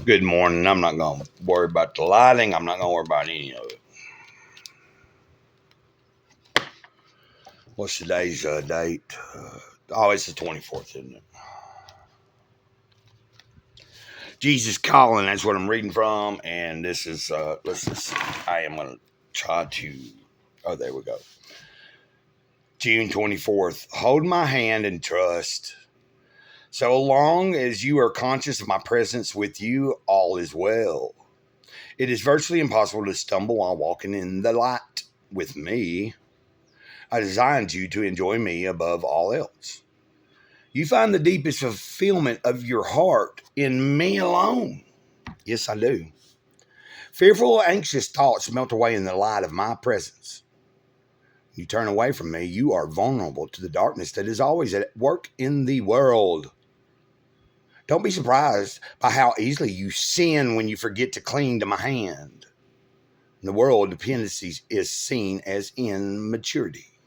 Good morning. I'm not going to worry about the lighting. I'm not going to worry about any of it. What's today's date? It's the 24th, isn't it? Jesus Calling. That's what I'm reading from. And this is, I am going to try to, there we go. June 24th. Hold my hand and trust. So long as you are conscious of my presence with you, all is well. It is virtually impossible to stumble while walking in the light with me. I designed you to enjoy me above all else. You find the deepest fulfillment of your heart in me alone. Yes, I do. Fearful, anxious thoughts melt away in the light of my presence. You turn away from me, you are vulnerable to the darkness that is always at work in the world. Don't be surprised by how easily you sin when you forget to cling to my hand. In the world, dependency is seen as immaturity.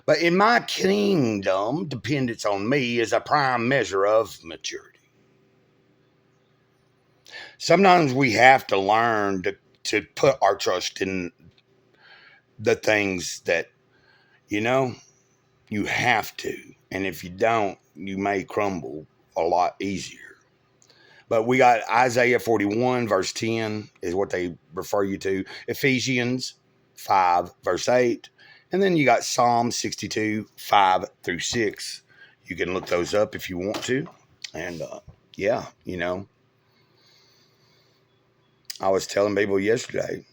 But in my kingdom, dependence on me is a prime measure of maturity. Sometimes we have to learn to put our trust in the things that, you have to. And if you don't, you may crumble a lot easier. But we got Isaiah 41, verse 10 is what they refer you to. Ephesians 5, verse 8. And then you got Psalm 62, 5 through 6. You can look those up if you want to. And I was telling people yesterday,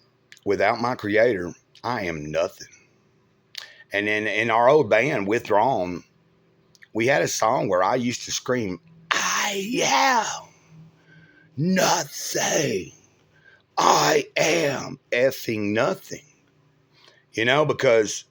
without my creator, I am nothing. And then in our old band, Withdrawn, we had a song where I used to scream, I am nothing. I am effing nothing. Because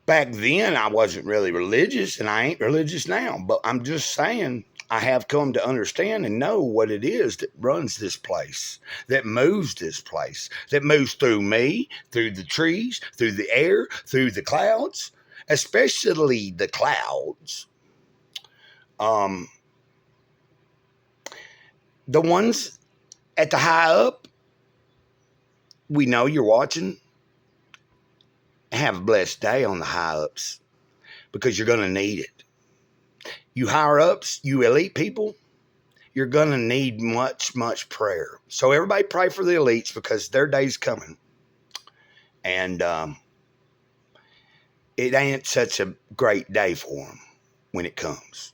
back then I wasn't really religious and I ain't religious now. But I'm just saying I have come to understand and know what it is that runs this place, that moves this place, that moves through me, through the trees, through the air, through the clouds, especially the clouds. The ones at the high up, we know you're watching. Have a blessed day on the high ups because you're going to need it. You higher ups, you elite people, you're going to need much, much prayer. So everybody pray for the elites because their day's coming. And it ain't such a great day for them when it comes.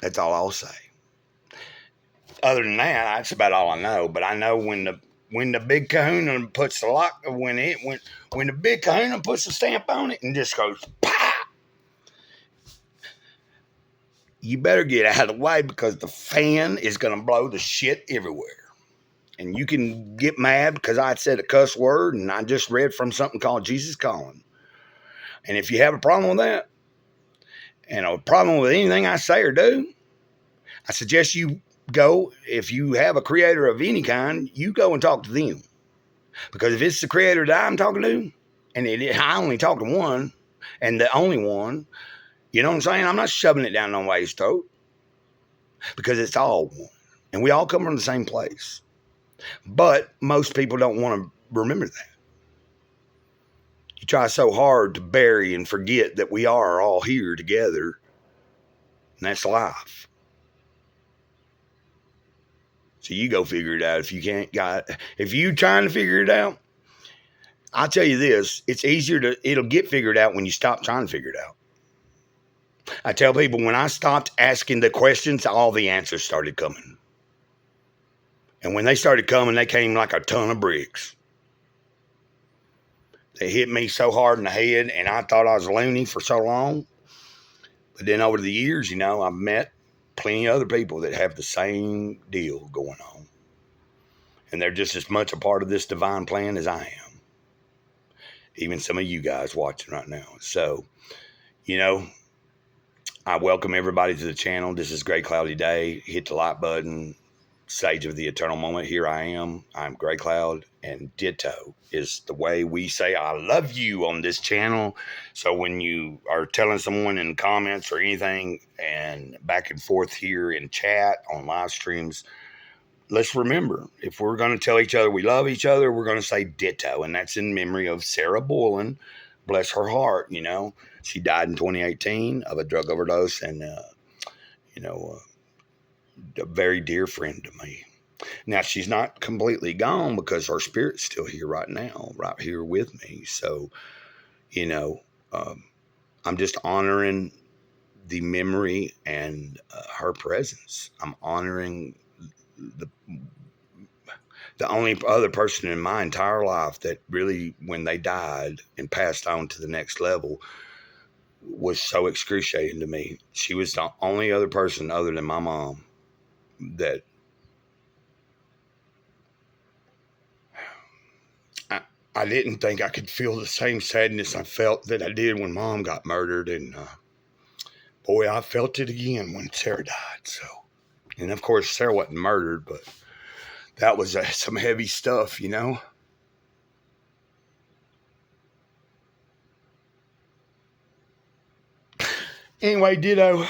That's all I'll say. Other than that, that's about all I know. But I know when the big kahuna puts the lock, when the big kahuna puts the stamp on it and just goes, pow! You better get out of the way because the fan is going to blow the shit everywhere. And you can get mad because I said a cuss word and I just read from something called Jesus Calling. And if you have a problem with that and a problem with anything I say or do, I suggest you go, if you have a creator of any kind, you go and talk to them. Because if it's the creator that I'm talking to, and I only talk to one, and the only one, you know what I'm saying? I'm not shoving it down nobody's throat. Because it's all one. And we all come from the same place. But most people don't want to remember that. You try so hard to bury and forget that we are all here together. And that's life. So you go figure it out if you can't if you trying to figure it out. I'll tell you this, it'll get figured out when you stop trying to figure it out. I tell people when I stopped asking the questions, all the answers started coming. And when they started coming, they came like a ton of bricks. They hit me so hard in the head, and I thought I was loony for so long. But then over the years, I've met plenty of other people that have the same deal going on. And they're just as much a part of this divine plan as I am. Even some of you guys watching right now. So, I welcome everybody to the channel. This is Gray Cloudy Day. Hit the like button. Sage of the eternal moment. Here I am. I'm Gray Cloud, and ditto is the way we say I love you on this channel. So when you are telling someone in comments or anything and back and forth here in chat on live streams, let's remember, if we're going to tell each other we love each other, we're going to say ditto. And that's in memory of Sarah Boylan. Bless her heart. She died in 2018 of a drug overdose, and, a very dear friend to me. Now, she's not completely gone because her spirit's still here right now, right here with me. So, you know, um, I'm just honoring the memory and her presence. I'm honoring the the only other person in my entire life that really, when they died and passed on to the next level, was so excruciating to me. She was the only other person other than my mom that I, I didn't think I could feel the same sadness I felt that I did when mom got murdered. And boy, I felt it again when Sarah died. So, and of course, Sarah wasn't murdered, but that was some heavy stuff. Anyway, ditto.